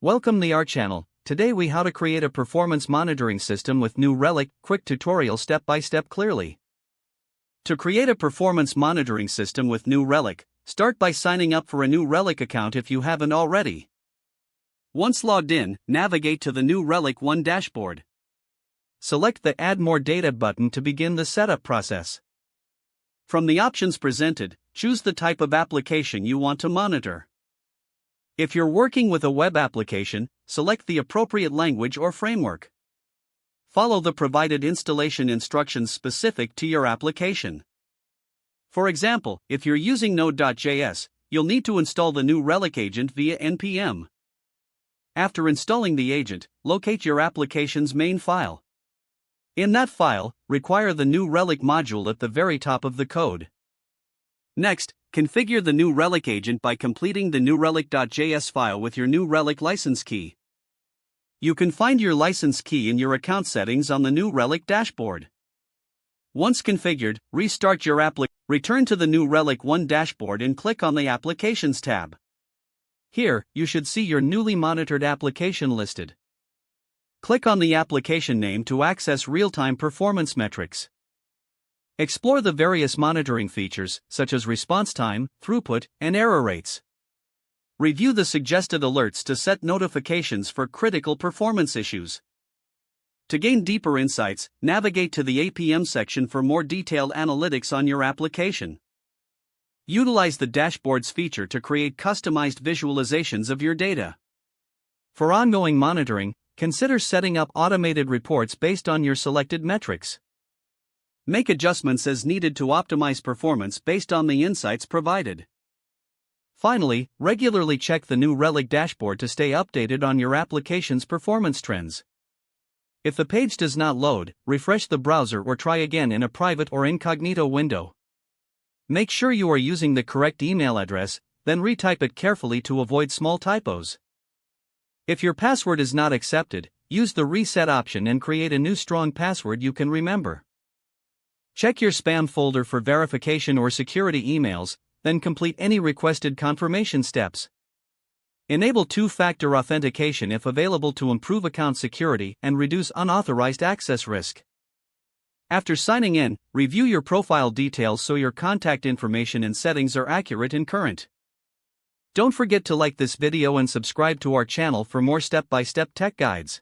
Welcome to our channel. Today we how to create a performance monitoring system with new Relic. Quick tutorial step by step clearly. To create a performance monitoring system with new Relic, start by signing up for a new Relic account if you haven't already. Once logged in, navigate to the new Relic 1 dashboard. Select the Add More Data button to begin the setup process. From the options presented, choose the type of application you want to monitor. If you're working with a web application, select the appropriate language or framework. Follow the provided installation instructions specific to your application. For example, if you're using Node.js, you'll need to install the new Relic agent via npm. After installing the agent, locate your application's main file. In that file, require the new Relic module at the very top of the code. Next, configure the new Relic agent by completing the new relic.js file with your new Relic license key. You can find your license key in your account settings on the new Relic dashboard. Once configured, restart your application. Return to the new Relic 1 dashboard and click on the Applications tab. Here, you should see your newly monitored application listed. Click on the application name to access real-time performance metrics. Explore the various monitoring features, such as response time, throughput, and error rates. Review the suggested alerts to set notifications for critical performance issues. To gain deeper insights, navigate to the APM section for more detailed analytics on your application. Utilize the dashboard's feature to create customized visualizations of your data. For ongoing monitoring, consider setting up automated reports based on your selected metrics. Make adjustments as needed to optimize performance based on the insights provided. Finally, regularly check the new Relic dashboard to stay updated on your application's performance trends. If the page does not load, refresh the browser or try again in a private or incognito window. Make sure you are using the correct email address, then retype it carefully to avoid small typos. If your password is not accepted, use the reset option and create a new strong password you can remember. Check your spam folder for verification or security emails, then complete any requested confirmation steps. Enable two-factor authentication if available to improve account security and reduce unauthorized access risk. After signing in, review your profile details so your contact information and settings are accurate and current. Don't forget to like this video and subscribe to our channel for more step-by-step tech guides.